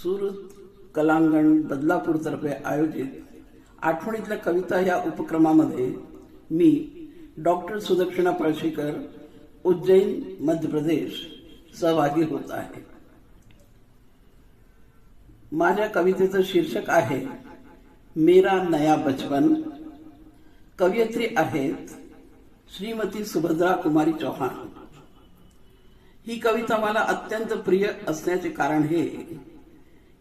सुहृद कलांगण बदलापूरतर्फे आयोजित आठवणीतल्या कविता या उपक्रमामध्ये मी डॉक्टर सुदक्षिणा पळशीकर, उज्जैन, मध्य प्रदेश सहभागी होत आहे. माझ्या कवितेचं शीर्षक आहे मेरा नया बचपन. कवयित्री आहेत श्रीमती सुभद्रा कुमारी चौहान. ही कविता मला अत्यंत प्रिय असण्याचे कारण हे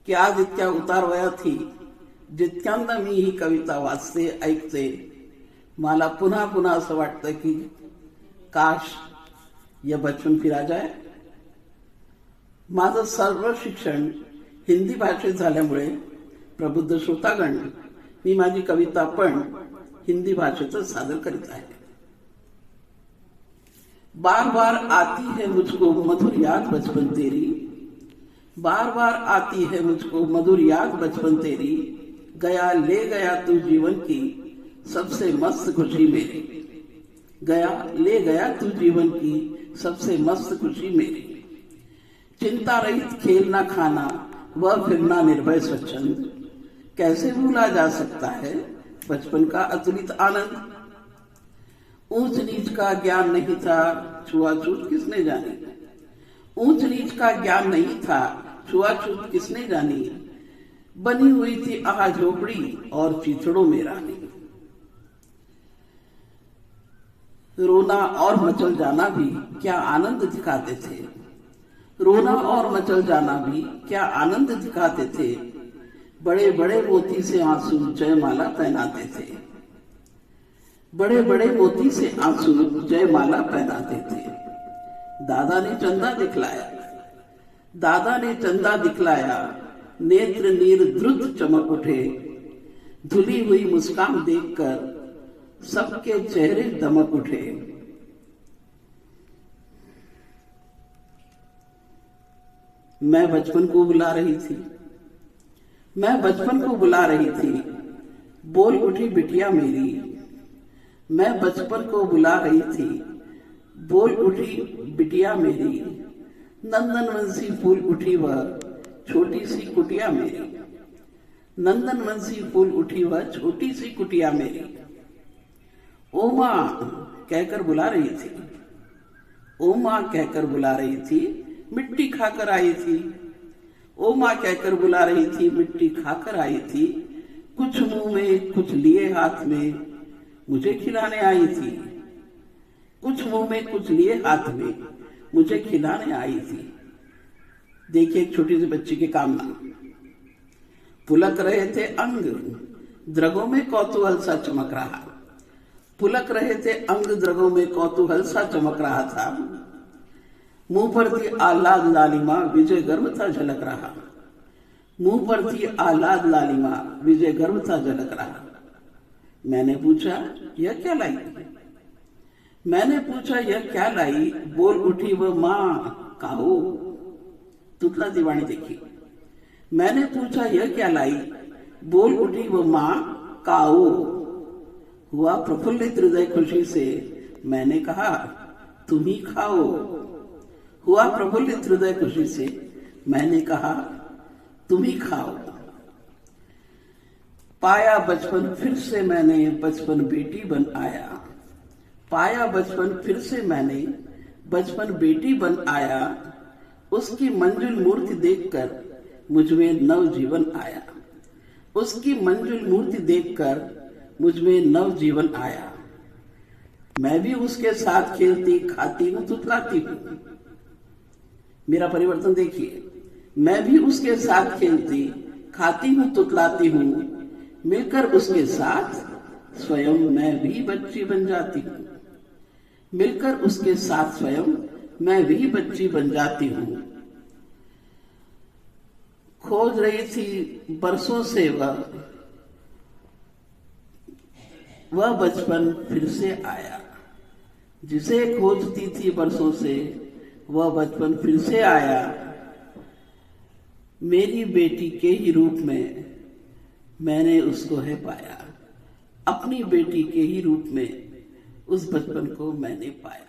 की आज इतक्या उतार वयातही जितक्यांदा मी ही कविता वाचते, ऐकते, मला पुन्हा पुन्हा असं वाटतं की काश ये बचपन फिरा जाए. माझं सर्व शिक्षण हिंदी भाषेत झाल्यामुळे प्रबुद्ध श्रोतागण, मी माझी कविता पण हिंदी भाषेतच सादर करीत आहे. बार बार आती है मुझको मधुर याद बचपन तेरी, बार बार आती है मुझको मधुर याद बचपन तेरी, गया ले गया तू जीवन की सबसे मस्त खुशी मेरी, गया ले गया तू जीवन की सबसे मस्त खुशी मेरी. चिंता रहित खेलना खाना वह फिरना निर्भय स्वच्छंद, कैसे भूला जा सकता है बचपन का अतुलित आनंद. ऊंच नीच का ज्ञान नहीं था, छुआछूत किसने जानी, ऊंच नीच का ज्ञान नहीं था, छुआछूत किसने जानी, बनी हुई थी आह झोपड़ी और चिथड़ों में रानी. रोना और मचल जाना भी क्या आनंद दिखाते थे, रोना और मचल जाना भी क्या आनंद दिखाते थे, बड़े बड़े मोती से आंसू जयमाला पहनाते थे, बड़े बड़े मोती से आंसू जयमाला पहनाते थे. दादा ने चंदा दिखलाया, दादा ने चंदा दिखलाया, नेत्र नीर द्रुत चमक उठे, धुली हुई मुस्कान देखकर सबके चेहरे दमक उठे. मैं बचपन को बुला रही थी, मैं बचपन को बुला रही थी, बोल उठी बिटिया मेरी, मैं बचपन को बुला रही थी, बोल उठी बिटिया मेरी, नंदनवंशी फूल उठी वह छोटी सी कुटिया मेरी, नंदनवंशी फूल उठी वह छोटी सी कुटिया मेरी. ओ माँ कहकर बुला रही थी, ओ माँ कहकर बुला रही थी, मिट्टी खाकर आई थी, ओ माँ कहकर बुला रही थी, मिट्टी खाकर आई थी, कुछ मुंह में कुछ लिए हाथ में मुझे खिलाने आई थी, कुछ मुंह में कुछ लिए हाथ में मुझे खिलाने आई थी. देखिए एक छोटी सी बच्ची के काम ना पुलक रहे थे अंग, द्रगों में कौतूहल सा चमक रहा, पुलक रहे थे अंग, द्रगों में कौतूहल सा चमक रहा था, मुंह पर थी आह्लाद लालिमा, विजय गर्व था झलक रहा, मुंह पर थी आह्लाद लालिमा, विजय गर्व था झलक रहा. मैंने पूछा यह क्या लाई, मैंने पूछा यह क्या लाई, बोल उठी वह माँ काहो. तुतला दीवानी देखी. मैंने पूछा यह क्या लाई, बोल उठी वह माँ काओ. हुआ प्रफुल्लित हृदय खुशी से, मैंने कहा तुम ही खाओ. हुआ प्रफुल्लित हृदय खुशी से, मैंने कहा तुम ही खाओ. पाया बचपन फिर से मैंने, बचपन बेटी बन आया, पाया बचपन फिर से मैंने, बचपन बेटी बन आया, उसकी मंजुल मूर्ति देखकर मुझमें नव जीवन आया, उसकी मंजुल मूर्ति देखकर मुझमें नव जीवन आया. मैं भी उसके साथ खेलती खाती हूँ तुतलाती हूँ. मेरा परिवर्तन देखिए. मैं भी उसके साथ खेलती खाती हूँ तुतलाती हूँ, मिलकर उसके साथ स्वयं मैं भी बच्ची बन जाती हूँ, मिलकर उसके साथ स्वयं मैं भी बच्ची बन जाती हूँ. खोज रही थी बरसों से वह बचपन फिर से आया, जिसे खोजती थी बरसों से वह बचपन फिर से आया. मेरी बेटी के ही रूप में मैंने उसको है पाया, अपनी बेटी के ही रूप में उस बचपन को मैंने पाया.